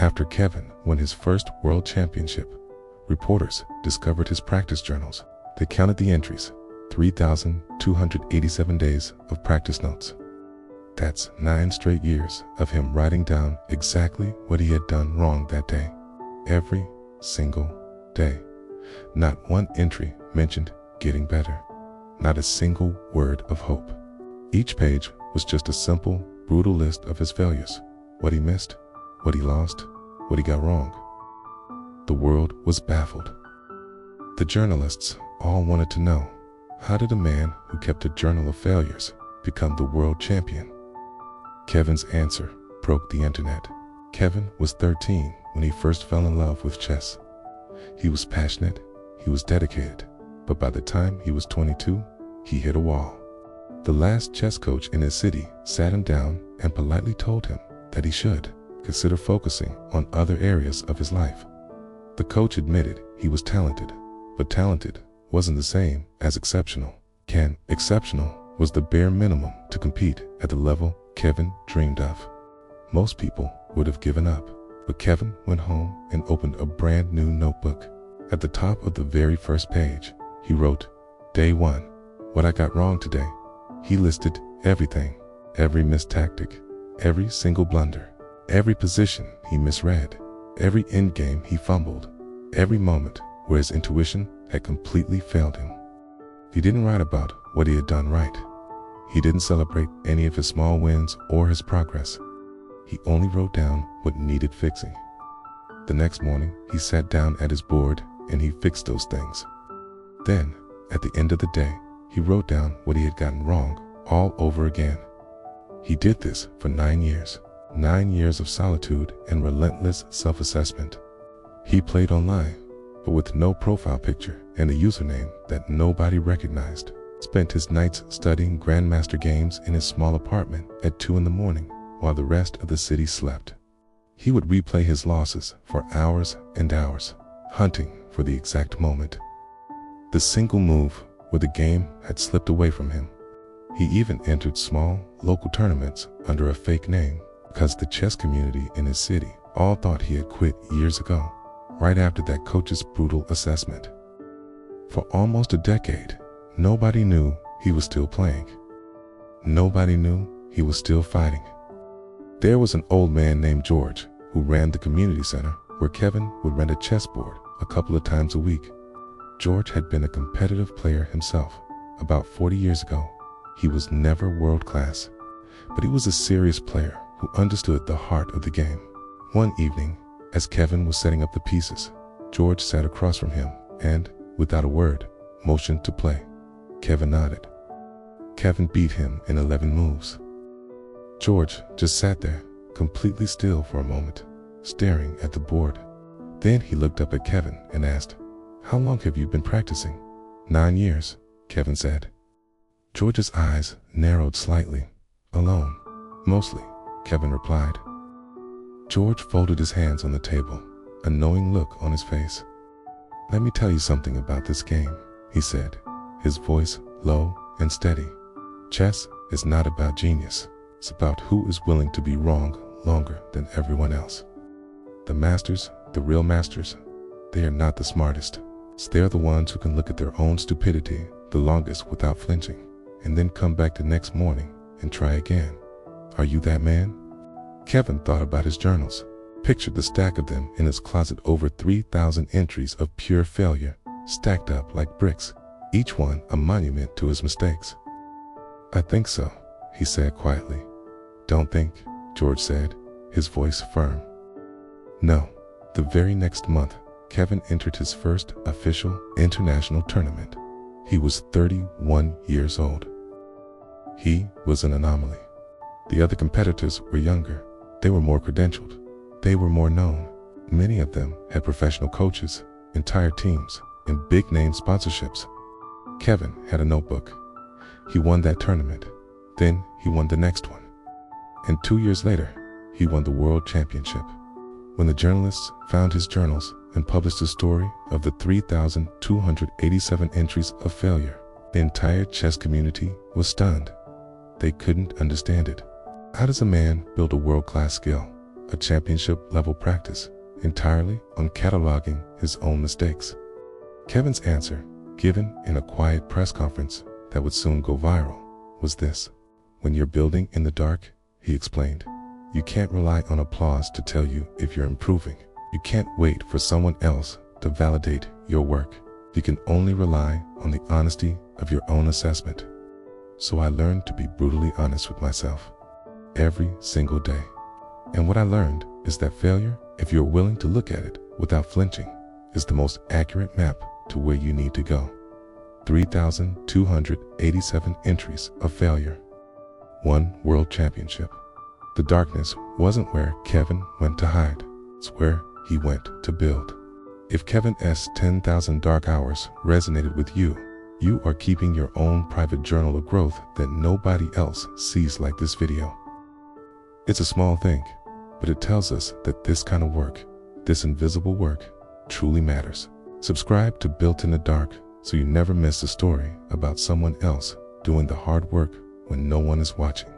After Kevin won his first world championship, reporters discovered his practice journals. They counted the entries, 3,287 days of practice notes. That's 9 straight years of him writing down exactly what he had done wrong that day. Every single day. Not one entry mentioned getting better. Not a single word of hope. Each page was just a simple, brutal list of his failures. What he missed, what he lost, what he got wrong. The world was baffled. The journalists all wanted to know, how did a man who kept a journal of failures become the world champion? Kevin's answer broke the internet. Kevin was 13 when he first fell in love with chess. He was passionate, he was dedicated, but by the time he was 22, he hit a wall. The last chess coach in his city sat him down and politely told him that he should consider focusing on other areas of his life. The coach admitted he was talented, but talented wasn't the same as exceptional. Exceptional was the bare minimum to compete at the level Kevin dreamed of. Most people would have given up, but Kevin went home and opened a brand new notebook. At the top of the very first page, he wrote, Day 1, what I got wrong today. He listed everything, every missed tactic, every single blunder, every position he misread, every endgame he fumbled, every moment where his intuition had completely failed him. He didn't write about what he had done right. He didn't celebrate any of his small wins or his progress. He only wrote down what needed fixing. The next morning, he sat down at his board and he fixed those things. Then, at the end of the day, he wrote down what he had gotten wrong all over again. He did this for 9 years. 9 years of solitude and relentless self-assessment. He played online, but with no profile picture and a username that nobody recognized. Spent his nights studying grandmaster games in his small apartment at 2 in the morning while the rest of the city slept. He would replay his losses for hours and hours, hunting for the exact moment. The single move where the game had slipped away from him. He even entered small, local tournaments under a fake name because the chess community in his city all thought he had quit years ago, right after that coach's brutal assessment. For almost a decade, nobody knew he was still playing. Nobody knew he was still fighting. There was an old man named George who ran the community center where Kevin would rent a chessboard a couple of times a week. George had been a competitive player himself. About 40 years ago, he was never world class, but he was a serious player who understood the heart of the game. One evening, as Kevin was setting up the pieces, George sat across from him and, without a word, motioned to play. Kevin nodded. Kevin beat him in 11 moves. George just sat there, completely still for a moment, staring at the board. Then he looked up at Kevin and asked, How long have you been practicing? 9 years, Kevin said. George's eyes narrowed slightly. Alone, mostly, Kevin replied. George folded his hands on the table, a knowing look on his face. Let me tell you something about this game, he said, his voice low and steady. Chess is not about genius. It's about who is willing to be wrong longer than everyone else. The masters, the real masters, they are not the smartest. They're the ones who can look at their own stupidity the longest without flinching, and then come back the next morning and try again. Are you that man? Kevin thought about his journals, pictured the stack of them in his closet, over 3,000 entries of pure failure, stacked up like bricks, each one a monument to his mistakes. I think so, he said quietly. Don't think, George said, his voice firm. No. The very next month, Kevin entered his first official international tournament. He was 31 years old. He was an anomaly. The other competitors were younger. They were more credentialed. They were more known. Many of them had professional coaches, entire teams, and big-name sponsorships. Kevin had a notebook. He won that tournament. Then he won the next one. And 2 years later, he won the world championship. When the journalists found his journals and published the story of the 3,287 entries of failure, the entire chess community was stunned. They couldn't understand it. How does a man build a world-class skill a championship-level practice entirely on cataloging his own mistakes. Kevin's answer, given in a quiet press conference that would soon go viral, was this. When you're building in the dark, he explained, you can't rely on applause to tell you if you're improving. You can't wait for someone else to validate your work. You can only rely on the honesty of your own assessment. So I learned to be brutally honest with myself every single day. And what I learned is that failure, if you're willing to look at it without flinching, is the most accurate map to where you need to go. 3,287 entries of failure. 1 world championship. The darkness wasn't where Kevin went to hide. It's where he went to build. If Kevin S. 10,000 Dark Hours resonated with you, you are keeping your own private journal of growth that nobody else sees like this video. It's a small thing, but it tells us that this kind of work, this invisible work, truly matters. Subscribe to Built in the Dark so you never miss a story about someone else doing the hard work when no one is watching.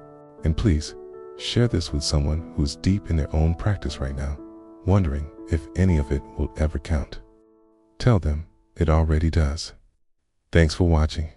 And please, share this with someone who's deep in their own practice right now, wondering if any of it will ever count. Tell them it already does. Thanks for watching.